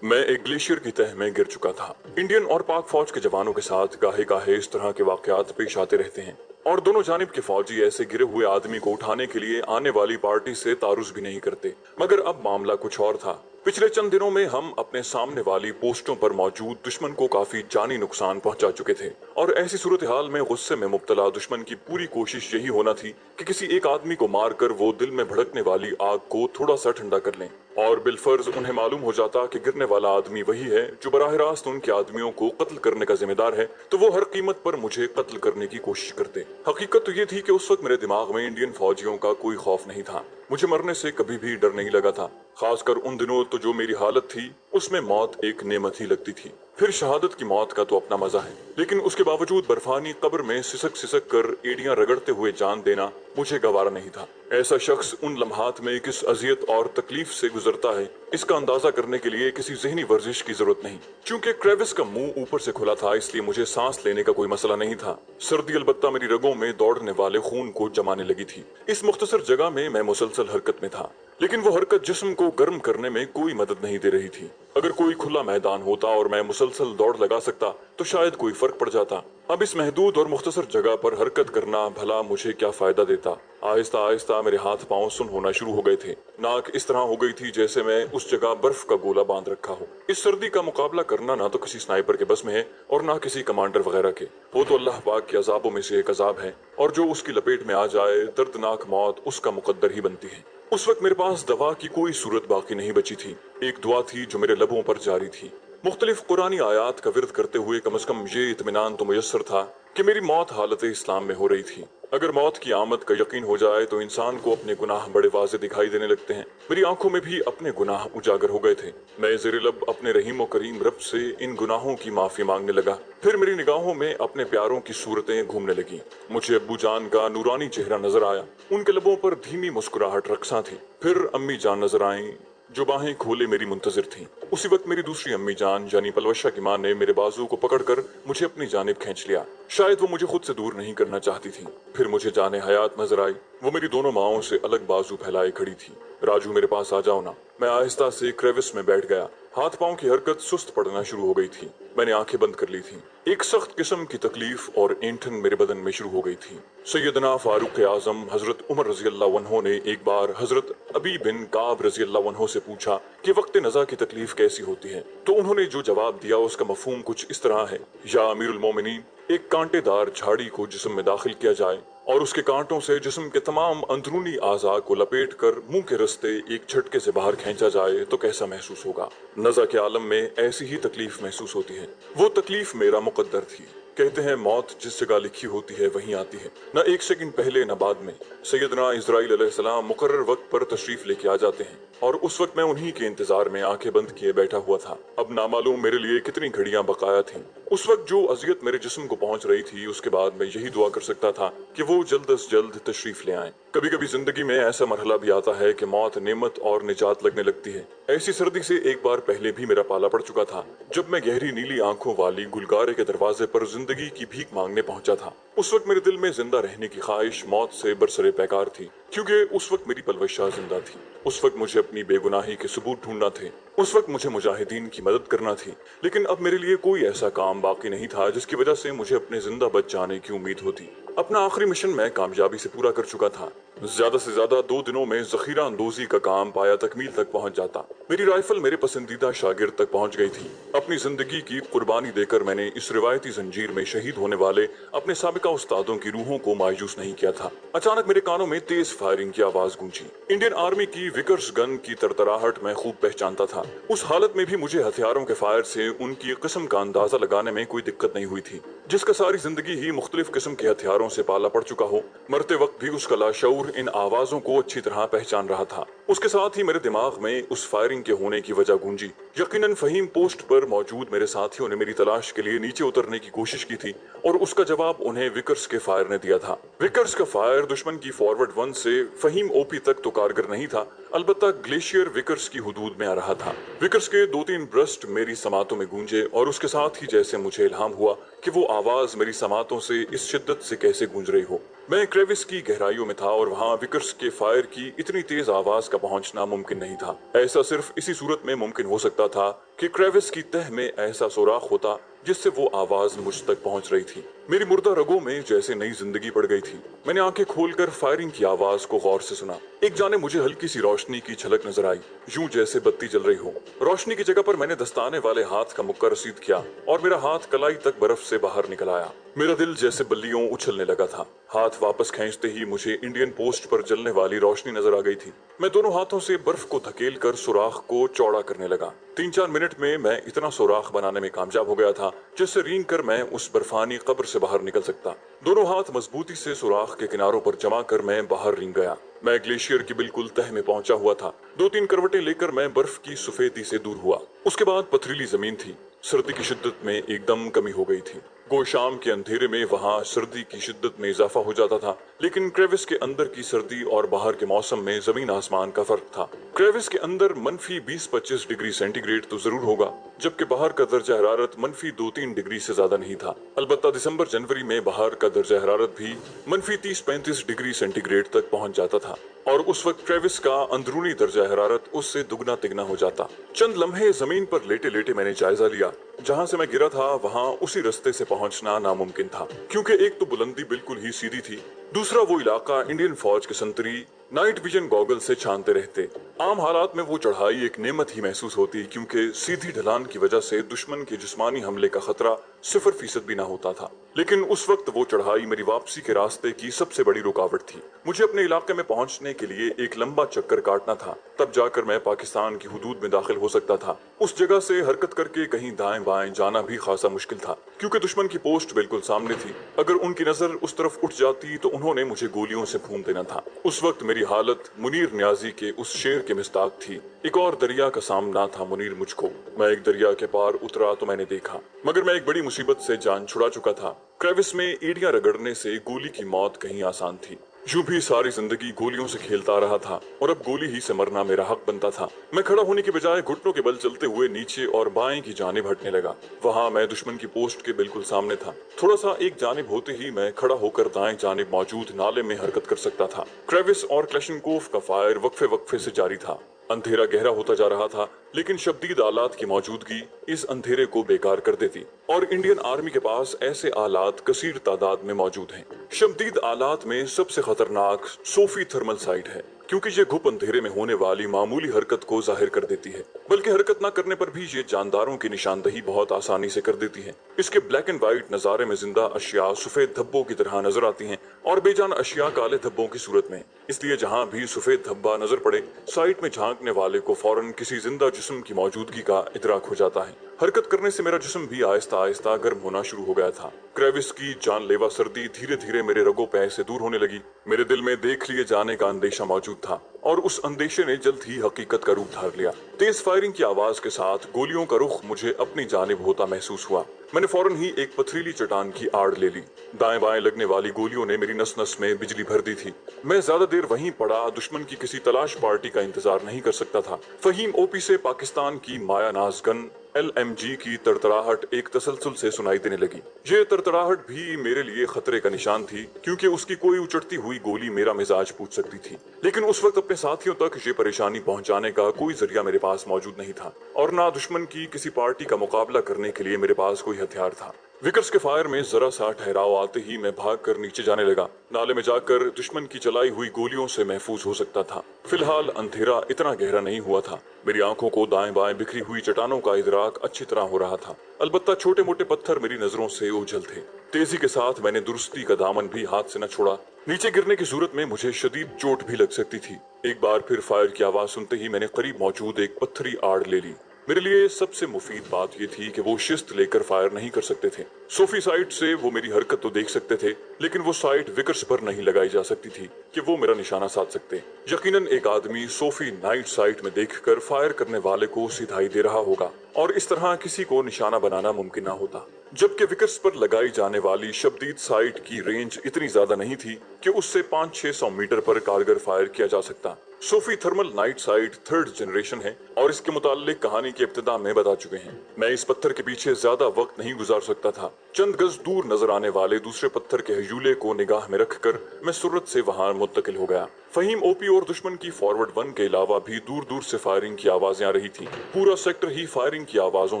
मैं एक ग्लेशियर की तह में गिर चुका था। इंडियन और पाक फौज के जवानों के साथ गाहे गाहे इस तरह के वाकयात पेश आते रहते हैं और दोनों जानिब के फौजी ऐसे गिरे हुए आदमी को उठाने के लिए आने वाली पार्टी से तारुस भी नहीं करते। मगर अब मामला कुछ और था। पिछले चंद दिनों में हम अपने सामने वाली पोस्टों पर मौजूद दुश्मन को काफी जानी नुकसान पहुंचा चुके थे और ऐसी सूरत हाल में गुस्से में मुब्तला दुश्मन की पूरी कोशिश यही होना थी कि किसी एक आदमी को मारकर वो दिल में भड़कने वाली आग को थोड़ा सा ठंडा कर लें। और बिलफर्ज उन्हें मालूम हो जाता कि गिरने वाला आदमी वही है जो बराह रास्त उनके आदमियों को कत्ल करने का जिम्मेदार है, तो वो हर कीमत पर मुझे कत्ल करने की कोशिश करते। हकीकत तो ये थी कि उस वक्त मेरे दिमाग में इंडियन फौजियों का कोई खौफ नहीं था। मुझे मरने से कभी भी डर नहीं लगा था। खासकर उन दिनों तो जो मेरी हालत थी उसमें मौत एक नेमत ही लगती थी। फिर शहादत की मौत का तो अपना मजा है, लेकिन उसके बावजूद बर्फानी कब्र में सिसक सिसक कर एड़ियां रगड़ते हुए जान देना मुझे गवारा नहीं था। ऐसा शख्स उन लम्हात में किस अजियत और तकलीफ से गुजरता है, इसका अंदाजा करने के लिए किसी ज़हनी वर्जिश की जरूरत नहीं। चूंकि क्रेविस का मुंह ऊपर से खुला था, इसलिए मुझे सांस लेने का कोई मसला नहीं था। सर्दी अलबत्ता मेरी रगों में दौड़ने वाले खून को जमाने लगी थी। इस मुख्तसर जगह में मैं मुसलसल हरकत में था, लेकिन वो हरकत जिस्म को गर्म करने में कोई मदद नहीं दे रही थी। अगर कोई खुला मैदान होता और मैं मुसलसल दौड़ लगा सकता तो शायद कोई फर्क पड़ जाता। अब इस महदूद और मुख्तसर जगह पर हरकत करना भला मुझे क्या फायदा देता। आहिस्ता आहिस्ता मेरे हाथ पांव सुन होना शुरू हो गए थे। नाक इस तरह हो गई थी जैसे मैं उस जगह बर्फ का गोला बांध रखा हो। इस सर्दी का मुकाबला करना ना तो किसी स्नाइपर के बस में है और ना किसी कमांडर वगैरह के। वो तो अल्लाह पाक के अजाबों में से एक अजाब है और जो उसकी लपेट में आ जाए दर्दनाक मौत उसका मुकद्दर ही बनती है। उस वक्त मेरे पास दवा की कोई सूरत बाकी नहीं बची थी। एक दुआ थी जो मेरे लबों पर जारी थी। मुख्तलिफ कुरानी आयात का विर्द करते हुए कम से कम ये इत्मीनान तो मुयस्सर था कि मेरी मौत हालत इस्लाम में हो रही थी। अगर मौत की आमद का यकीन हो जाए तो इंसान को अपने गुनाह बड़े वाजे दिखाई देने लगते हैं। मेरी आंखों में भी अपने गुनाह उजागर हो गए थे। मैं ज़ेरे लब अपने रहीम व करीम रब से इन गुनाहों की माफी मांगने लगा। फिर मेरी निगाहों में अपने प्यारों की सूरतें घूमने लगी। मुझे अब्बू जान का नूरानी चेहरा नजर आया। उनके लबों पर धीमी मुस्कुराहट रक्सा थी। फिर अम्मी जान नजर आईं जो बाहें खोले मेरी मुंतजिर थीं। उसी वक्त मेरी दूसरी अम्मी जान यानी पलवशा की मां ने मेरे बाजू को पकड़कर मुझे अपनी जानिब खींच लिया। शायद वो मुझे खुद से दूर नहीं करना चाहती थी। फिर मुझे जाने हयात नजर आई। वो मेरी दोनों माओं से अलग बाजू फैलाए खड़ी थी। राजू मेरे पास आ जाओ ना। मैं आहिस्ता से क्रेविस में बैठ गया। हाथ पांव की हरकत सुस्त पड़ना शुरू हो गई थी। मैंने आंखें बंद कर ली थी। एक सख्त किस्म की तकलीफ और ऐंठन मेरे बदन में शुरू हो गई थी। सैयदना फारूक आजम हजरत उमर रजी अल्लाह अन्हो ने एक बार हजरत अबी बिन काब रजी अल्लाह अन्हो से पूछा कि वक्त नज़ा की तकलीफ कैसी होती है, तो उन्होंने जो जवाब दिया उसका मफहूम कुछ इस तरह है। या अमीरुल मोमिनीन, एक कांटेदार झाड़ी को जिस्म में दाखिल किया जाए और उसके कांटों से जिस्म के तमाम अंदरूनी आज़ा को लपेट कर मुंह के रस्ते एक झटके से बाहर खींचा जाए तो कैसा महसूस होगा। नज़ा के आलम में ऐसी ही तकलीफ महसूस होती है। वो तकलीफ मेरा मुकद्दर थी। कहते हैं मौत जिस जगह लिखी होती है वहीं आती है, न एक सेकंड पहले न बाद में। सैयदना इज़राइल अलैहिस्सलाम मुकर्रर वक्त पर तशरीफ लेके आ जाते हैं और उस वक्त मैं उन्हीं के इंतजार में आंखें बंद किए बैठा हुआ था। अब नामालूम मेरे लिए कितनी घड़ियां बकाया थीं। उस वक्त जो अजियत मेरे जिस्म को पहुंच रही थी उसके बाद मैं यही दुआ कर सकता था कि वो जल्द से जल्द तशरीफ ले आएं। कभी कभी जिंदगी में ऐसा मरहला भी आता है कि मौत नेमत और निजात लगने लगती है। ऐसी सर्दी से एक बार पहले भी मेरा पाला पड़ चुका था, जब मैं गहरी नीली आंखों वाली गुलगारे के दरवाजे पर जिंदगी की भीख मांगने पहुंचा था। उस वक्त मेरे दिल में जिंदा रहने की ख्वाहिश मौत से बरसरे पैकार थी, क्योंकि उस वक्त मेरी पलवशा जिंदा थी। उस वक्त मुझे अपनी बेगुनाही के सबूत ढूंढना थे। उस वक्त मुझे मुजाहिदीन की मदद करना थी। लेकिन अब मेरे लिए कोई ऐसा काम बाकी नहीं था जिसकी वजह से मुझे अपने जिंदा बच जाने की उम्मीद होती। अपना आखिरी मिशन मैं कामयाबी से पूरा कर चुका था। ज्यादा से ज्यादा 2 दिनों में जखीरा अंदोजी का काम पाया तकमील तक पहुंच जाता। मेरी राइफल मेरे पसंदीदा शागिर्द तक पहुंच गई थी। अपनी जिंदगी की कुर्बानी देकर मैंने इस रिवायती जंजीर में शहीद होने वाले अपने साबिका उस्तादों की रूहों को मायूस नहीं किया था। अचानक मेरे कानों में तेज फायरिंग की आवाज गूंजी। इंडियन आर्मी की विकर्स गन की तरतराहट मैं खूब पहचानता था। उस हालत में भी मुझे हथियारों के फायर से उनकी किस्म का अंदाजा लगाने में कोई दिक्कत नहीं हुई थी। जिसका सारी जिंदगी ही मुख्तलिफ किस्म के हथियारों से पाला पड़ चुका हो, मरते वक्त भी उसका लाशऊर इन आवाजों को अच्छी तरह पहचान रहा था। उसके साथ ही मेरे दिमाग में उस फायरिंग के होने की वजह गूंजी। यकीनन फहीम पोस्ट पर मौजूद मेरे साथियों ने मेरी तलाश के लिए नीचे उतरने की कोशिश की थी और उसका जवाब उन्हें विकर्स के फायर ने दिया था। विकर्स का फायर दुश्मन की फॉरवर्ड 1 से फहीम ओपी तक तो कारगर नहीं था, अलबत्ता ग्लेशियर विकर्स की हुदूद में आ रहा था। विकर्स के 2-3 ब्रस्ट मेरी समातों में गूंजे और उसके साथ ही जैसे मुझे इल्हाम हुआ कि वो आवाज मेरी समातों से इस शिद्दत से कैसे गूंज रही हो। मैं क्रेविस की गहराइयों में था और वहां विकर्स के फायर की इतनी तेज आवाज का पहुंचना मुमकिन नहीं था। ऐसा सिर्फ इसी सूरत में मुमकिन हो सकता था कि क्रेविस की तह में ऐसा सुराख होता जिससे वो आवाज मुझ तक पहुंच रही थी। मेरी मुर्दा रगों में जैसे नई जिंदगी पड़ गई थी। मैंने आंखें खोलकर फायरिंग की आवाज को गौर से सुना। एक जाने मुझे हल्की सी रोशनी की झलक नजर आई, यूं जैसे बत्ती जल रही हो। रोशनी की जगह पर मैंने दस्ताने वाले हाथ का मुक्का रसीद किया और मेरा हाथ कलाई तक बर्फ से बाहर निकल आया। मेरा दिल जैसे बल्लियों उछलने लगा था। हाथ वापस खींचते ही मुझे इंडियन पोस्ट पर जलने वाली रोशनी नजर आ गई थी। मैं दोनों हाथों से बर्फ को धकेल कर सुराख को चौड़ा करने लगा। 3-4 मिनट में मैं इतना सुराख बनाने में कामयाब हो गया था जिससे रेंग कर मैं उस बर्फानी कब्र से बाहर निकल सकता। दोनों हाथ मजबूती से सुराख के किनारों पर जमा कर मैं बाहर रेंग गया। मैं ग्लेशियर की बिल्कुल तह में पहुंचा हुआ था। 2-3 करवटें लेकर मैं बर्फ की सफेदी से दूर हुआ। उसके बाद पथरीली जमीन थी। सर्दी की शिद्दत में एकदम कमी हो गई थी। गो शाम के अंधेरे में वहां सर्दी की शिद्दत में इजाफा हो जाता था, लेकिन क्रेविस के अंदर की सर्दी और बाहर के मौसम में जमीन आसमान का फर्क था। क्रेविस के अंदर मनफी 20-25 डिग्री सेंटीग्रेड तो जरूर होगा, जबकि बाहर का दर्जा हरारत मनफी 2-3 डिग्री से ज्यादा नहीं था। अलबत्ता दिसंबर जनवरी में बाहर का दर्जा हरारत भी मनफी 30-35 डिग्री सेंटीग्रेड तक पहुंच जाता था और उस वक्त क्रेविस का अंदरूनी दर्जा हरारत उससे दुगना तिगना हो जाता। चंद लम्हे जमीन पर लेटे लेटे मैंने जायजा लिया। जहां से मैं गिरा था वहां उसी रास्ते से पहुंचना नामुमकिन था, क्योंकि एक तो बुलंदी बिल्कुल ही सीधी थी, दूसरा वो इलाका इंडियन फौज के संतरी नाइट विजन गॉगल से छानते रहते। आम हालात में वो चढ़ाई एक नेमत ही महसूस होती, क्योंकि सीधी ढलान की वजह से दुश्मन के जिस्मानी हमले का खतरा 0% भी ना होता था। लेकिन उस वक्त वो चढ़ाई मेरी वापसी के रास्ते की सबसे बड़ी रुकावट थी। मुझे अपने इलाके में पहुंचने के लिए एक लंबा चक्कर काटना था, तब जाकर मैं पाकिस्तान की हुदूद में दाखिल हो सकता था। उस जगह से हरकत करके कहीं दाएं बाएं जाना भी खासा मुश्किल था, क्योंकि दुश्मन की पोस्ट बिल्कुल सामने थी। अगर उनकी नजर उस तरफ उठ जाती तो उन्होंने मुझे गोलियों से भून देना था। उस वक्त मेरी हालत मुनीर न्याजी के उस शेर के मिस्ताक थी। एक और दरिया का सामना था मुनीर मुझको। मैं एक दरिया के पार उतरा तो मैंने देखा, मगर मैं एक बड़ी मुसीबत से जान छुड़ा चुका था। क्रेविस में एड़ियां रगड़ने से गोली की मौत कहीं आसान थी। यूं भी सारी जिंदगी गोलियों से खेलता रहा था और अब गोली ही से मरना मेरा हक बनता था। मैं खड़ा होने के बजाय घुटनों के बल चलते हुए नीचे और बाएं की जानिब हटने लगा। वहां मैं दुश्मन की पोस्ट के बिल्कुल सामने था। थोड़ा सा एक जानिब होते ही मैं खड़ा होकर दाएं जानिब मौजूद नाले में हरकत कर सकता था। क्रेविस और क्लैशनकोफ का फायर वक्फे वक्फे से जारी था। अंधेरा गहरा होता जा रहा था, लेकिन शदीद आलात की मौजूदगी इस अंधेरे को बेकार कर देती और इंडियन आर्मी के पास ऐसे आलात कसीर तादाद में मौजूद हैं। शदीद आलात में सबसे खतरनाक सोफी थर्मल साइट है, क्योंकि ये घुप अंधेरे में होने वाली मामूली हरकत को जाहिर कर देती है, बल्कि हरकत न करने पर भी ये जानदारों की निशानदही बहुत आसानी से कर देती है। इसके ब्लैक एंड व्हाइट नजारे में जिंदा अशिया सफेद धब्बों की तरह नजर आती हैं और बेजान अशिया काले धब्बों की सूरत में। इसलिए जहां भी सफेद धब्बा नजर पड़े, साइट में झांकने वाले को फौरन किसी जिंदा जिस्म की मौजूदगी का इदराक हो जाता है। हरकत करने से मेरा जिस्म भी आहिस्ता आहिस्ता गर्म होना शुरू हो गया था। क्रेविस की जानलेवा सर्दी धीरे धीरे मेरे रगों पैर से दूर होने लगी। मेरे दिल में देख लिए जाने का अंदेशा मौजूद था और उस अंदेशे ने जल्द ही हकीकत का रूप धार लिया। तेज फायरिंग की आवाज के साथ गोलियों का रुख मुझे अपनी जानिब होता महसूस हुआ। मैंने फौरन ही एक पथरीली चट्टान की आड़ ले ली। दाएं बाएं लगने वाली गोलियों ने मेरी नस नस में बिजली भर दी थी। मैं ज्यादा देर वहीं पड़ा दुश्मन की किसी तलाश पार्टी का इंतजार नहीं कर सकता था। फहीम ओपी से पाकिस्तान की माया नाज गन LMG की तड़तड़ाहट एक तसलसल से सुनाई देने लगी। ये तड़तड़ाहट भी मेरे लिए खतरे का निशान थी, क्योंकि उसकी कोई उचटती हुई गोली मेरा मिजाज पूछ सकती थी। लेकिन उस वक्त अपने साथियों तक ये परेशानी पहुंचाने का कोई जरिया मेरे पास मौजूद नहीं था और ना दुश्मन की किसी पार्टी का मुकाबला करने के लिए मेरे पास कोई हथियार था। विकर्स के फायर में जरा सा ठहराव आते ही मैं भागकर नीचे जाने लगा। नाले में जाकर दुश्मन की चलाई हुई गोलियों से महफूज हो सकता था। फिलहाल अंधेरा इतना गहरा नहीं हुआ था। मेरी आंखों को दाएं बाएं बिखरी हुई चट्टानों का इदराक अच्छी तरह हो रहा था। अलबत्ता छोटे मोटे पत्थर मेरी नजरों से ओझल थे। तेजी के साथ मैंने दुरुस्ती का दामन भी हाथ से न छोड़ा। नीचे गिरने की सूरत में मुझे शदीद चोट भी लग सकती थी। एक बार फिर फायर की आवाज सुनते ही मैंने करीब मौजूद एक पत्थरी आड़ ले ली। मेरे लिए सबसे मुफीद बात यह थी कि वो शिस्त लेकर फायर नहीं कर सकते थे। सोफी साइट से वो मेरी हरकत तो देख सकते थे, लेकिन वो साइट विकर्स पर नहीं लगाई जा सकती थी कि वो मेरा निशाना साध सकते। यकीनन एक आदमी सोफी नाइट साइट में देखकर फायर करने वाले को सिधाई दे रहा होगा और इस तरह किसी को निशाना बनाना मुमकिन ना होता। जबकि विकर्स पर लगाई जाने वाली शदीद साइट की रेंज इतनी ज्यादा नहीं थी कि उससे 500-600 मीटर पर कारगर फायर किया जा सकता। Sophie thermal night sight 3rd generation है और इसके मुताल्लिक कहानी की इब्तिदा में बता चुके हैं। मैं इस पत्थर के पीछे ज्यादा वक्त नहीं गुजार सकता था। चंद गज दूर नजर आने वाले दूसरे पत्थर के हजूले को निगाह में रखकर मैं सुर्रत से वहां मुंतकिल हो गया। फहीम ओपी और दुश्मन की फॉरवर्ड 1 के अलावा भी दूर दूर से फायरिंग की आवाजें आ रही थी। पूरा सेक्टर ही फायरिंग की आवाजों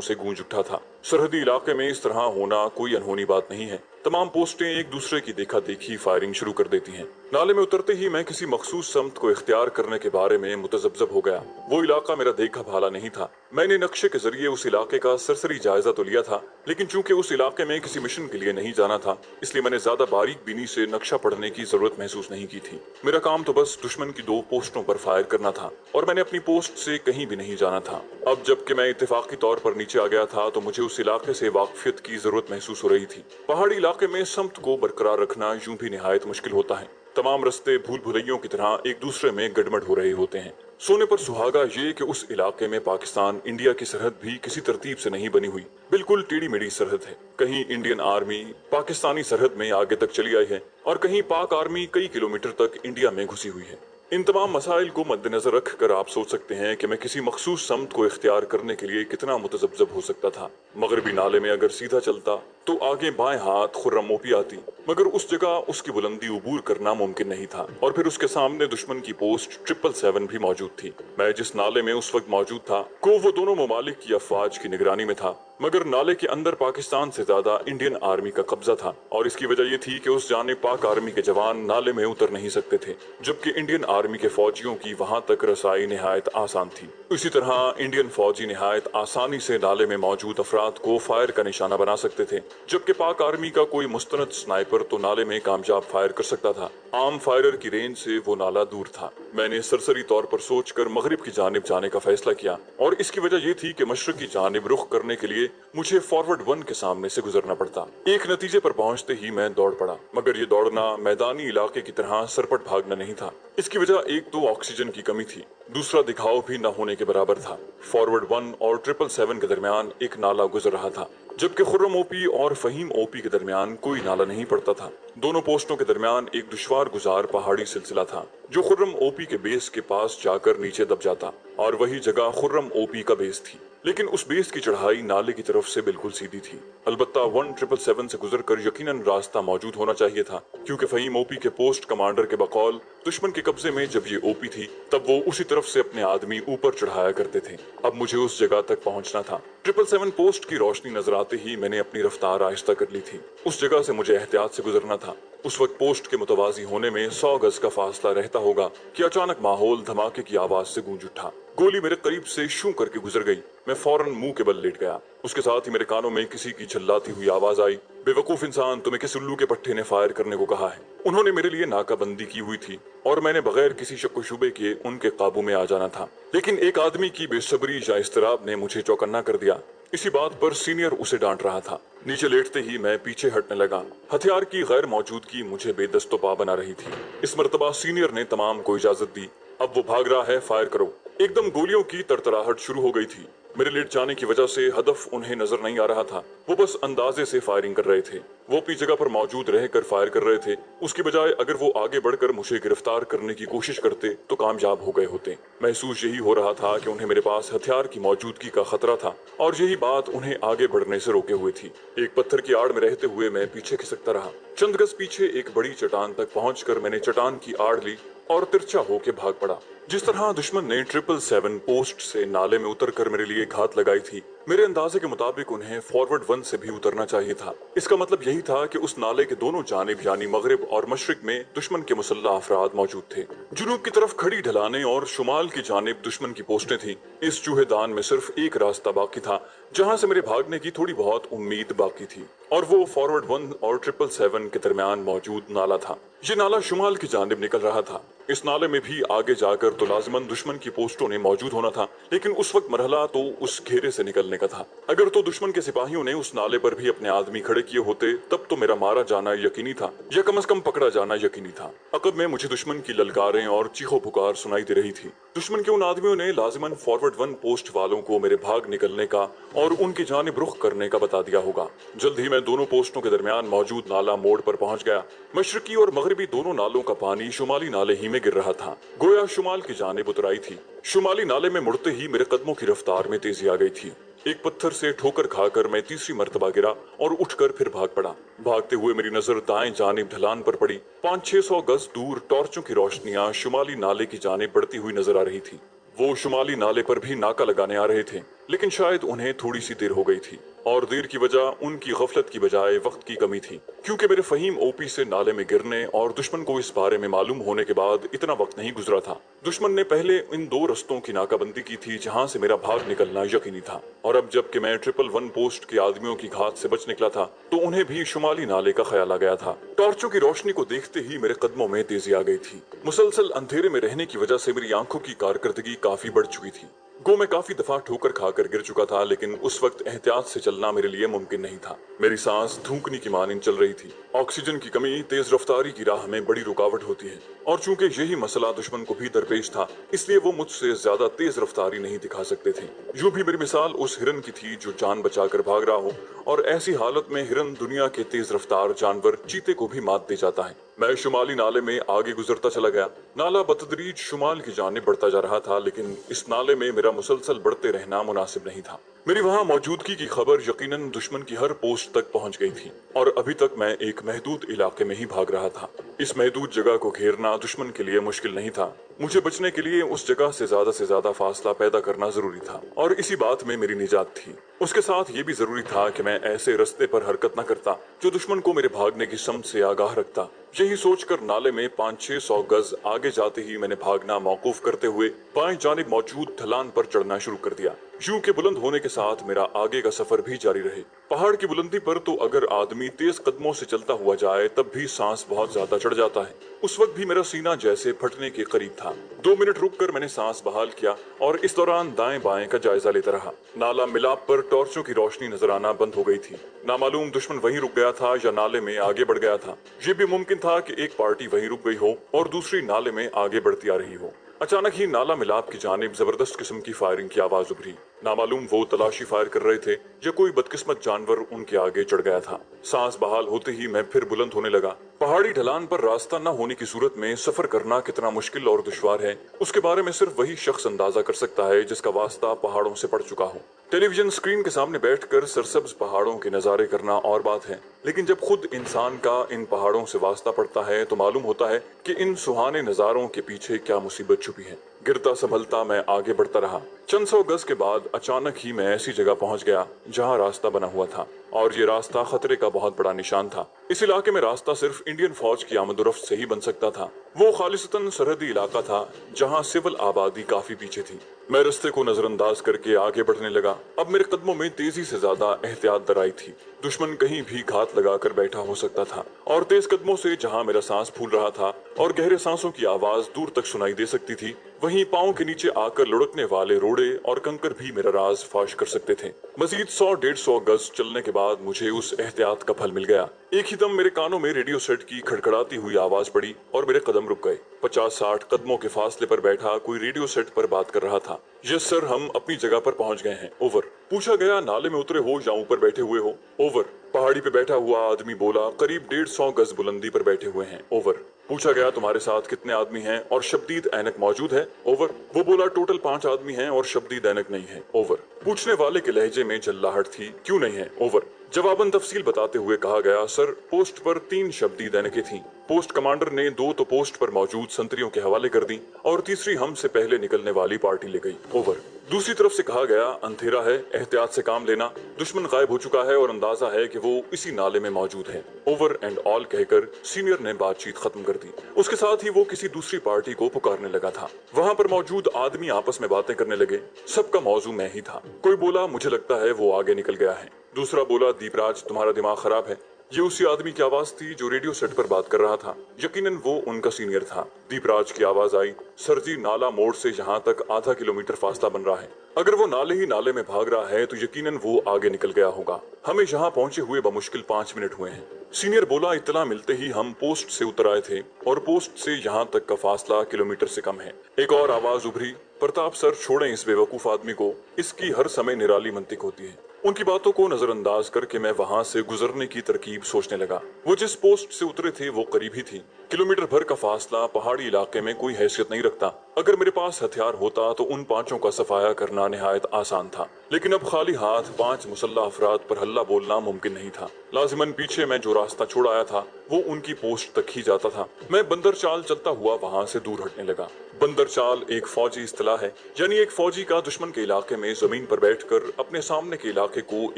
से गूंज उठा था। सरहदी इलाके में इस तरह होना कोई अनहोनी बात नहीं है। तमाम पोस्टें एक दूसरे की देखा देखी फायरिंग शुरू कर देती हैं। नाले में उतरते ही मैं किसी मखसूस समत को इख्तियार करने के बारे में मुतजब्जब हो गया। वो इलाका मेरा देखा भाला नहीं था। मैंने नक्शे के जरिए उस इलाके का सरसरी जायजा तो लिया था, लेकिन चूंकि उस इलाके में किसी मिशन के लिए नहीं जाना था, इसलिए मैंने ज्यादा बारीक बीनी से नक्शा पढ़ने की जरूरत महसूस नहीं की थी। मेरा काम तो बस दुश्मन की 2 पोस्टों पर फायर करना था और मैंने अपनी पोस्ट से कहीं भी नहीं जाना था। अब जबकि मैं इत्तेफाकी तौर पर नीचे आ गया था तो मुझे उस इलाके से वाकफियत की जरूरत महसूस हो रही थी। पहाड़ी इलाके में समत को बरकरार रखना यूं भी निहायत मुश्किल होता है। तमाम रास्ते भूल भुलैयों की तरह एक दूसरे में गड़बड़ हो रहे होते हैं। सोने पर सुहागा ये कि उस इलाके में पाकिस्तान इंडिया की सरहद भी किसी तरतीब से नहीं बनी हुई, बिल्कुल टेढ़ी मेढ़ी सरहद है। कहीं इंडियन आर्मी पाकिस्तानी सरहद में आगे तक चली आई है और कहीं पाक आर्मी कई किलोमीटर तक इंडिया में घुसी हुई है। इन तमाम मसाइल को मद्देनजर रख कर आप सोच सकते हैं कि मैं किसी मखसूस समत को इख्तियार करने के लिए कितना मुतजब्जब हो सकता था। मगरबी नाले में अगर सीधा चलता तो आगे बाएं हाथ खुर्रम ओपी आती, मगर उस जगह उसकी बुलंदी उबूर करना मुमकिन नहीं था और फिर उसके सामने दुश्मन की पोस्ट 777 भी मौजूद थी। मैं जिस नाले में उस वक्त मौजूद था को वो दोनों ममालिक की अफवाज की निगरानी में था, मगर नाले के अंदर पाकिस्तान से ज्यादा इंडियन आर्मी का कब्जा था और इसकी वजह ये थी कि उस जानिब पाक आर्मी के जवान नाले में उतर नहीं सकते थे, जबकि इंडियन आर्मी के फौजियों की वहां तक रसाई निहायत आसान थी। इसी तरह इंडियन फौजी निहायत आसानी से नाले में मौजूद अफराद को फायर का निशाना बना सकते थे, जबकि पाक आर्मी का कोई मुस्तनद स्नाइपर तो नाले में कामयाब फायर कर सकता था। आम फायरर की रेंज से वो नाला दूर था। मैंने सरसरी तौर पर सोचकर मगरिब की जानिब जाने का फैसला किया और इसकी वजह ये थी कि मशरक की जानिब रुख करने के लिए मुझे फॉरवर्ड 1 के सामने से गुजरना पड़ता। एक नतीजे पर पहुंचते ही मैं दौड़ पड़ा, मगर ये दौड़ना मैदानी इलाके की तरह सरपट भागना नहीं था। इसकी वजह एक तो ऑक्सीजन की कमी थी, दूसरा दिखाव भी न होने के बराबर था। फॉरवर्ड 1 और 777 के दरमियान एक नाला गुजर रहा था, जबकि खुर्रम ओपी और फहीम ओपी के दरमियान कोई नाला नहीं पड़ता था। दोनों पोस्टों के दरमियान एक दुश्वार गुजार पहाड़ी सिलसिला था जो खुर्रम ओपी के बेस के पास जाकर नीचे दब जाता और वही जगह खुर्रम ओपी का बेस थी, लेकिन उस बेस की चढ़ाई नाले की तरफ से बिल्कुल सीधी थी। अलबत्ता 777 से गुजरकर यकीनन रास्ता मौजूद होना चाहिए था, क्योंकि फहीम ओपी के पोस्ट कमांडर के बकौल दुश्मन के कब्जे में जब ये ओपी थी तब वो उसी तरफ से अपने आदमी ऊपर चढ़ाया करते थे। अब मुझे उस जगह तक पहुंचना था। 777 पोस्ट की रोशनी नजर आते ही मैंने अपनी रफ्तार आहिस्ता कर ली थी। उस जगह से मुझे एहतियात से गुजरना था। उस वक्त पोस्ट के मुतवाजी होने में 100 गज का फासला रहता होगा कि अचानक माहौल धमाके की आवाज से गूंज उठा। गोली मेरे करीब से शू करके गुजर गई। मैं फौरन मुंह के बल लेट गया। उसके साथ ही मेरे कानों में किसी की चिल्लाती हुई आवाज आई, बेवकूफ इंसान, तुम्हें किस उल्लू के पट्टे ने फायर करने को कहा है। उन्होंने मेरे लिए नाकाबंदी की हुई थी और मैंने बगैर किसी शक शुबे के उनके काबू में आ जाना था, लेकिन एक आदमी की बेसब्री या इस्तराब ने मुझे चौकन्ना कर दिया। इसी बात पर सीनियर उसे डांट रहा था। नीचे लेटते ही मैं पीछे हटने लगा। हथियार की गैर मौजूदगी मुझे बेदस्तोपा बना रही थी। इस मर्तबा सीनियर ने तमाम को इजाजत दी। अब वो भाग रहा है, फायर करो। एकदम गोलियों की तड़तड़ाहट शुरू हो गई थी। मेरे लेट जाने की वजह से हदफ उन्हें नजर नहीं आ रहा था। वो बस अंदाजे से फायरिंग कर रहे थे। वो अपनी जगह पर मौजूद रहकर फायर कर रहे थे। उसकी बजाय अगर वो आगे बढ़कर मुझे गिरफ्तार करने की कोशिश करते तो कामयाब हो गए होते। महसूस यही हो रहा था कि उन्हें मेरे पास हथियार की मौजूदगी का खतरा था और यही बात उन्हें आगे बढ़ने से रोके हुए थी। एक पत्थर की आड़ में रहते हुए मैं पीछे खिसकता रहा। चंद गज पीछे एक बड़ी चट्टान तक पहुंचकर मैंने चट्टान की आड़ ली और तिरछा होकर भाग पड़ा। जिस तरह दुश्मन ने 777 पोस्ट से नाले में उतरकर मेरे लिए घात लगाई थी, मेरे अंदाजे के मुताबिक उन्हें फॉरवर्ड 1 से भी उतरना चाहिए था। इसका मतलब यही था कि उस नाले के दोनों जानिब यानी मगरिब और मशरिक में दुश्मन के मुसल्लह अफराद मौजूद थे। जुनूब की तरफ खड़ी ढलाने और शुमाल की जानिब दुश्मन की पोस्टें थीं। इस चूहेदान में सिर्फ एक रास्ता बाकी था जहां से मेरे भागने की थोड़ी बहुत उम्मीद बाकी थी, और वो फॉरवर्ड 1 और 777 के दरमियान मौजूद नाला था। ये नाला शुमाल की जानिब निकल रहा था। इस नाले में भी आगे जाकर तो लाजमन दुश्मन की पोस्टों ने मौजूद होना था, लेकिन उस वक्त मरहला तो उस घेरे से निकलने का था। अगर तो दुश्मन के सिपाहियों ने उस नाले पर भी अपने आदमी खड़े किए होते तब तो मेरा मारा जाना यकीनी था, या कम से कम पकड़ा जाना यकीनी था। अकब में मुझे दुश्मन की ललकारें और चीखो पुकार सुनाई दे रही थी। दुश्मन के उन आदमियों ने लाजमन फॉरवर्ड 1 पोस्ट वालों को मेरे भाग निकलने का और उनकी जानिब रुख करने का बता दिया होगा। जल्द ही मैं दोनों पोस्टों के दरमियान मौजूद नाला मोड़ पर पहुंच गया। मशरकी और मगरबी दोनों नालों का पानी शुमाली नाले ही में में गिर रहा था, गोया शुमाल की जानिब उतर आई थी। शुमाली नाले में मुड़ते ही मेरे कदमों की रफ्तार में तेजी आ गई थी। एक पत्थर से ठोकर खाकर मैं तीसरी मर्तबा गिरा और उठकर फिर भाग पड़ा। भागते हुए मेरी नजर दाएं जानिब ढलान पर पड़ी। 500-600 गज दूर टॉर्चों की रोशनियां शुमाली नाले की जानिब बढ़ती हुई नजर आ रही थी। वो शुमाली नाले पर भी नाका लगाने आ रहे थे, लेकिन शायद उन्हें थोड़ी सी देर हो गई थी, और देर की वजह उनकी गफलत की बजाय वक्त की कमी थी, क्योंकि मेरे फहीम ओपी से नाले में गिरने और दुश्मन को इस बारे में मालूम होने के बाद इतना वक्त नहीं गुजरा था। दुश्मन ने पहले इन 2 रस्तों की नाकाबंदी की थी जहां से मेरा भाग निकलना यकीनी था, और अब जबकि मैं 111 पोस्ट के आदमियों की घात से बच निकला था तो उन्हें भी शुमाली नाले का ख्याल आ गया था। टॉर्चों की रोशनी को देखते ही मेरे कदमों में तेजी आ गई थी। मुसलसल अंधेरे में रहने की वजह से मेरी आंखों की कारकर्दगी काफी बढ़ चुकी थी। गो मैं काफी दफा ठोकर खाकर गिर चुका था, लेकिन उस वक्त एहतियात से चलना मेरे लिए मुमकिन नहीं था। मेरी सांस धूकनी की मानिंद चल रही थी। ऑक्सीजन की कमी तेज रफ्तारी की राह में बड़ी रुकावट होती है, और चूंकि यही मसला दुश्मन को भी दरपेश था, इसलिए वो मुझसे ज्यादा तेज रफ्तारी नहीं दिखा सकते थे। यूं भी मेरी मिसाल उस हिरन की थी जो जान बचाकर भाग रहा हो, और ऐसी हालत में हिरन दुनिया के तेज रफ्तार जानवर चीते को भी मात दे जाता है। मैं शुमाली नाले में आगे गुजरता चला गया। नाला बतदरीज शुमाल की जानिब बढ़ता जा रहा था, लेकिन इस नाले में मेरा मुसलसल बढ़ते रहना मुनासिब नहीं था। मेरी वहां मौजूदगी की खबर यकीनन दुश्मन की हर पोस्ट तक पहुंच गई थी, और अभी तक मैं एक महदूद इलाके में ही भाग रहा था। इस महदूद जगह को घेरना दुश्मन के लिए मुश्किल नहीं था। मुझे बचने के लिए उस जगह से ज्यादा फासला पैदा करना जरूरी था, और इसी बात में मेरी निजात थी। उसके साथ ये भी जरूरी था कि मैं ऐसे रास्ते पर हरकत न करता जो दुश्मन को मेरे भागने की समझ से आगाह रखता। यही सोचकर नाले में 500-600 गज आगे जाते ही मैंने भागना मौकूफ करते हुए बाएं जानिब मौजूद ढलान पर चढ़ना शुरू कर दिया। यूं के बुलंद होने के साथ मेरा आगे का सफर भी जारी रहे। पहाड़ की बुलंदी पर तो अगर आदमी तेज कदमों से चलता हुआ जाए तब भी सांस बहुत ज्यादा चढ़ जाता है। उस वक्त भी मेरा सीना जैसे फटने के करीब था। 2 मिनट रुककर मैंने सांस बहाल किया और इस दौरान दाएं बाएं का जायजा लेता रहा। नाला मिलाप पर टॉर्चों की रोशनी नजर आना बंद हो गई थी। नामालूम दुश्मन वहीं रुक गया था या नाले में आगे बढ़ गया था। ये भी मुमकिन था कि एक पार्टी वहीं रुक गई हो और दूसरी नाले में आगे बढ़ती आ रही हो। अचानक ही नाला मिलाप की जानिब जबरदस्त किस्म की फायरिंग की आवाज उभरी। नामालूम वो तलाशी फायर कर रहे थे या कोई बदकिस्मत जानवर उनके आगे चढ़ गया था। सांस बहाल होते ही मैं फिर बुलंद होने लगा। पहाड़ी ढलान पर रास्ता न होने की सूरत में सफर करना कितना मुश्किल और दुश्वार है, उसके बारे में सिर्फ वही शख्स अंदाजा कर सकता है जिसका वास्ता पहाड़ों से पड़ चुका हो। टेलीविजन स्क्रीन के सामने बैठकर सरसब्ज पहाड़ों के नजारे करना और बात है, लेकिन जब खुद इंसान का इन पहाड़ों से वास्ता पड़ता है तो मालूम होता है कि इन सुहाने नजारों के पीछे क्या मुसीबत छुपी है। गिरता संभलता मैं आगे बढ़ता रहा। चंद 100 गज के बाद अचानक ही मैं ऐसी जगह पहुंच गया जहां रास्ता बना हुआ था, और ये रास्ता खतरे का बहुत बड़ा निशान था। इस इलाके में रास्ता सिर्फ इंडियन फौज की आमदोरफ्त से ही बन सकता था। वो खालिसतन सरहदी इलाका था जहां सिविल आबादी काफी पीछे थी। मैं रास्ते को नजरअंदाज करके आगे बढ़ने लगा। अब मेरे कदमों में तेजी से ज्यादा एहतियात दराई थी। दुश्मन कहीं भी घात लगाकर बैठा हो सकता था, और तेज कदमों से जहां मेरा सांस फूल रहा था और गहरे सांसों की आवाज दूर तक सुनाई दे सकती थी, वहीं पांव के नीचे आकर लुढ़कने वाले रोड़े और कंकर भी मेरा राज फाश कर सकते थे। मजीद 100-150 गज चलने के बाद मुझे उस एहतियात का फल मिल गया। एक ही दम मेरे कानों में रेडियो सेट की खड़खड़ाती हुई आवाज पड़ी और मेरे कदम रुक गए। 50-60 कदमों के फासले पर बैठा कोई रेडियो सेट पर बात कर रहा था। यस सर, हम अपनी जगह पर पहुंच गए हैं, ओवर। पूछा गया, नाले में उतरे हो या ऊपर बैठे हुए हो, ओवर। पहाड़ी पे बैठा हुआ आदमी बोला, करीब 150 गज बुलंदी पर बैठे हुए हैं, ओवर। पूछा गया, तुम्हारे साथ कितने आदमी हैं और शब्दीद ऐनक मौजूद है, ओवर। वो बोला, टोटल 5 आदमी हैं और शब्दीद ऐनक नहीं है, ओवर। पूछने वाले के लहजे में झल्लाहट थी, क्यों नहीं है, ओवर। जवाबन तफसील बताते हुए कहा गया, सर पोस्ट पर 3 शब्दीद ऐनकें थीं। पोस्ट कमांडर ने 2 तो पोस्ट पर मौजूद संतरियों के हवाले कर दी और तीसरी हमसे पहले निकलने वाली पार्टी ले गई, ओवर। दूसरी तरफ से कहा गया, अंधेरा है, एहतियात से काम लेना, दुश्मन गायब हो चुका है और अंदाजा है कि वो इसी नाले में मौजूद है, ओवर एंड ऑल कहकर सीनियर ने बातचीत खत्म कर दी। उसके साथ ही वो किसी दूसरी पार्टी को पुकारने लगा था। वहाँ पर मौजूद आदमी आपस में बातें करने लगे। सबका मौजू मैं ही था। कोई बोला, मुझे लगता है वो आगे निकल गया है। दूसरा बोला, दीपराज तुम्हारा दिमाग खराब है। ये उसी आदमी की आवाज थी जो रेडियो सेट पर बात कर रहा था। यकीनन वो उनका सीनियर था। दीपराज की आवाज आई, सर जी, नाला मोड़ से यहाँ तक आधा किलोमीटर फासला बन रहा है। अगर वो नाले ही नाले में भाग रहा है तो यकीनन वो आगे निकल गया होगा। हमें यहाँ पहुंचे हुए बमुश्किल 5 मिनट हुए हैं। सीनियर बोला, इत्तला मिलते ही हम पोस्ट से उतर आए थे और पोस्ट से यहाँ तक का फासला किलोमीटर से कम है। एक और आवाज उभरी, प्रताप सर छोड़ें इस बेवकूफ आदमी को, इसकी हर समय निराली मंतिक होती है। उनकी बातों को नजरअंदाज करके मैं वहां से गुजरने की तरकीब सोचने लगा। वो जिस पोस्ट से उतरे थे वो करीब ही थी। किलोमीटर भर का फासला पहाड़ी इलाके में कोई हैसियत नहीं रखता। अगर मेरे पास हथियार होता तो उन पांचों का सफाया करना निहायत आसान था, लेकिन अब खाली हाथ 5 मुसल्लह अफराद पर हल्ला बोलना मुमकिन नहीं था। लाजिमन पीछे मैं जो रास्ता छोड़ आया था वो उनकी पोस्ट तक ही जाता था। मैं बंदर चाल चलता हुआ वहां से दूर हटने लगा। बंदर चाल एक फौजी इस्तिलाह है, यानी एक फौजी का दुश्मन के इलाके में जमीन पर बैठकर अपने सामने के इलाके को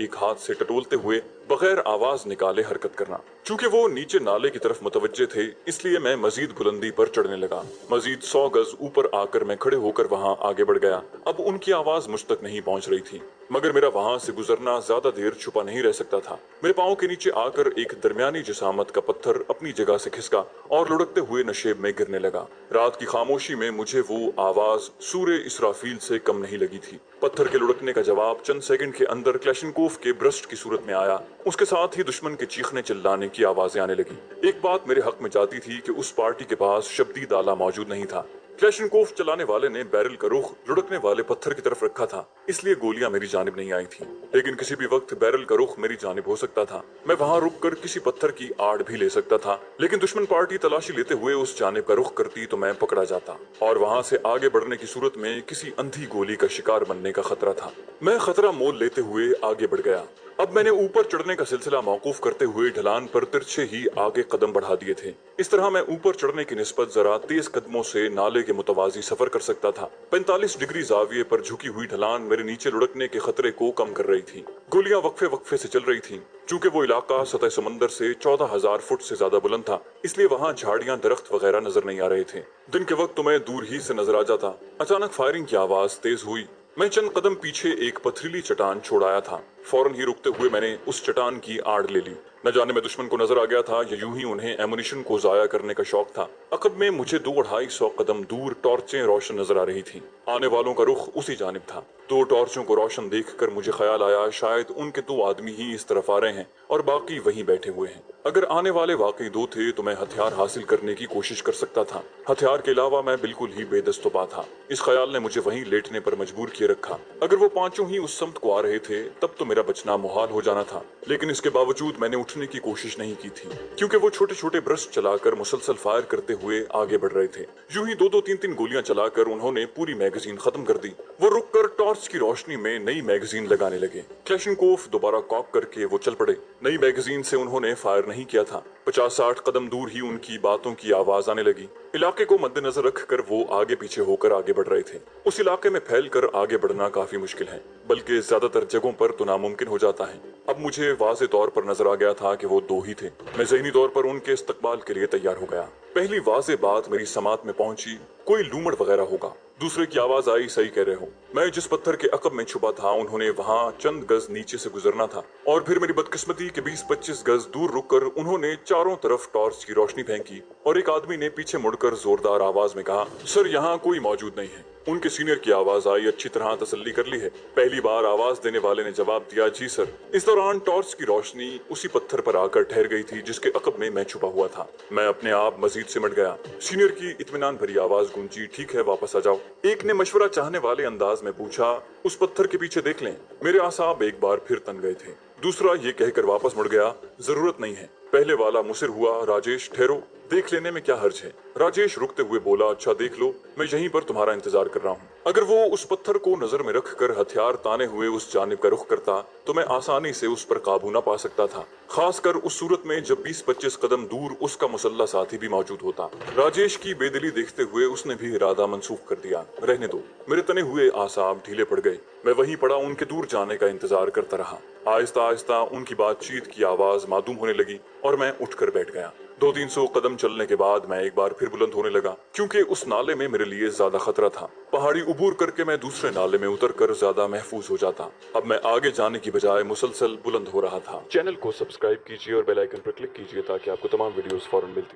एक हाथ से टटोलते हुए बगैर आवाज निकाले हरकत करना। चूंकि वो नीचे नाले की तरफ मुतवज्जे थे, इसलिए मैं मजीद बुलंदी पर चढ़ने लगा। मजीद 100 गज ऊपर आकर मैं खड़े होकर वहां आगे बढ़ गया। अब उनकी आवाज मुझ तक नहीं पहुंच रही थी, मगर मेरा वहां से गुजरना ज्यादा देर छुपा नहीं रह सकता था। मेरे पाँव के नीचे आकर एक दरमियानी जिसामत का पत्थर अपनी जगह से खिसका और लुढ़कते हुए नशेब में गिरने लगा। रात की खामोशी में मुझे वो आवाज सूरे इसराफील से कम नहीं लगी थी। पत्थर के लुढ़कने का जवाब चंद सेकंड के अंदर क्लैशनकोफ के ब्रस्ट की सूरत में आया। उसके साथ ही दुश्मन के चीखने चिल्लाने की आवाजें आने लगी। एक बात मेरे हक में जाती थी कि उस पार्टी के पास शब्दीद आला मौजूद नहीं था। क्लैशनकोफ चलाने वाले ने बैरल का रुख लुढ़कने वाले पत्थर की तरफ रखा था, इसलिए गोलियां मेरी जानिब नहीं आई थी। लेकिन किसी भी वक्त बैरल का रुख मेरी जानिब हो सकता था। मैं वहां रुककर किसी पत्थर की आड़ भी ले सकता था, लेकिन दुश्मन पार्टी तलाशी लेते हुए उस जानिब का रुख करती तो मैं पकड़ा जाता और वहां से आगे बढ़ने की सूरत में किसी अंधी गोली का शिकार बनने का खतरा था। मैं खतरा मोल लेते हुए आगे बढ़ गया। अब मैंने ऊपर चढ़ने का सिलसिला मौकूफ करते हुए ढलान पर तिरछे ही आगे कदम बढ़ा दिए थे। इस तरह मैं ऊपर चढ़ने की निस्बत जरा तेज कदमों से नाले के मुतवाजी सफर कर सकता था। 45 डिग्री जाविये पर झुकी हुई ढलान मेरे नीचे लुढ़कने के खतरे को कम कर रही थी। गोलियां वक्फे वक्फे से चल रही थीं। चूंकि वो इलाका सतह समंदर से 14,000 फुट से ज्यादा बुलंद था, इसलिए वहाँ झाड़ियां दरख्त वगैरह नजर नहीं आ रहे थे। दिन के वक्त तो मैं दूर ही से नजर आ जाता। अचानक फायरिंग की आवाज तेज हुई। मैं चंद कदम पीछे एक पथरीली चट्टान छोड़ आया था। फौरन ही रुकते हुए मैंने उस चट्टान की आड़ ले ली। न जाने में दुश्मन को नजर आ गया था या यूं ही उन्हें एमुनिशन को जाया करने का शौक था। अकब में मुझे 200-250 कदम दूर टॉर्चें रोशन नजर आ रही थीं। आने वालों का रुख उसी जानिब था। 2 टॉर्चों को रोशन देखकर मुझे ख्याल आया शायद उनके 2 आदमी ही इस तरफ आ रहे हैं और बाकी वहीं बैठे हुए हैं। अगर आने वाले वाकई 2 थे तो मैं हथियार हासिल करने की कोशिश कर सकता था। हथियार के अलावा मैं बिल्कुल ही बेदस्तोबा था। इस ख्याल ने मुझे वहीं लेटने पर मजबूर किए रखा। अगर वो 5 ही उस समत को आ रहे थे तब तो मेरा बचना मुहाल हो जाना था, लेकिन इसके बावजूद मैंने उठने की कोशिश नहीं की थी, क्योंकि वो छोटे छोटे ब्रश चलाकर मुसलसल फायर करते हुए आगे बढ़ रहे थे। यूं ही 2-2, 3-3 गोलियां चलाकर उन्होंने पूरी मैगजीन खत्म कर दी। वो रुककर टॉर्च की रोशनी में नई मैगजीन लगाने लगे। क्लैशनकोफ दोबारा कॉक करके वो चल पड़े। नई मैगजीन से उन्होंने फायर नहीं किया था। 50-60 कदम दूर ही उनकी बातों की आवाज आने लगी। इलाके को मद्देनजर रखकर वो आगे पीछे होकर आगे बढ़ रहे थे। उस इलाके में फैलकर आगे बढ़ना काफी मुश्किल है, बल्कि ज्यादातर जगहों पर तो नामुमकिन हो जाता है। अब मुझे वाज़े तौर पर नजर आ गया था कि वो 2 ही थे। मैं ज़हनी तौर पर उनके इस्तकबाल के लिए तैयार हो गया। पहली वाज़े बात मेरी समात में पहुंची, कोई लूमड़ वगैरह होगा। दूसरे की आवाज आई, सही कह रहे हो। मैं जिस पत्थर के अकब में छुपा था उन्होंने वहां चंद गज नीचे से गुजरना था, और फिर मेरी बदकिस्मती के 20-25 गज दूर रुककर उन्होंने चारों तरफ टॉर्च की रोशनी फेंकी और एक आदमी ने पीछे मुड़कर जोरदार आवाज में कहा, सर यहाँ कोई मौजूद नहीं है। उनके सीनियर की आवाज आई, अच्छी तरह तसल्ली कर ली है। पहली बार आवाज देने वाले ने जवाब दिया, जी सर। इस दौरान टॉर्च की रोशनी उसी पत्थर पर आकर ठहर गई थी जिसके अकब में मैं छुपा हुआ था। मैं अपने आप मजीद सिमट गया। सीनियर की इत्मीनान भरी आवाज गूंजी, ठीक है वापस आ जाओ। एक ने मशवरा चाहने वाले अंदाज में पूछा, उस पत्थर के पीछे देख लें। मेरे आसाब एक बार फिर तन गए थे। दूसरा ये कहकर वापस मुड़ गया, जरूरत नहीं है। पहले वाला मुसिर हुआ, राजेश ठहरो, देख लेने में क्या हर्ज है। राजेश रुकते हुए बोला, अच्छा देख लो, मैं यहीं पर तुम्हारा इंतजार कर रहा हूँ। अगर वो उस पत्थर को नजर में रखकर हथियार ताने हुए उस जानिब का रुख करता तो मैं आसानी से उस पर काबू न पा सकता था, खासकर उस सूरत में जब 20-25 कदम दूर उसका मुसल्ला साथी भी मौजूद होता। राजेश की बेदिली देखते हुए उसने भी इरादा मंसूख कर दिया, रहने दो। मेरे तने हुए आसाब ढीले पड़ गए। मैं वहीं पड़ा उनके दूर जाने का इंतजार करता रहा। आहिस्ता आहिस्ता उनकी बातचीत की आवाज मादूम होने लगी और मैं उठकर बैठ गया। 200-300 कदम चलने के बाद मैं एक बार फिर बुलंद होने लगा, क्योंकि उस नाले में मेरे लिए ज्यादा खतरा था। पहाड़ी उबूर करके मैं दूसरे नाले में उतरकर ज्यादा महफूज हो जाता। अब मैं आगे जाने की बजाय मुसलसल बुलंद हो रहा था। चैनल को सब्सक्राइब कीजिए और बेल आइकन पर क्लिक कीजिए ताकि आपको तमाम वीडियोस फौरन मिलती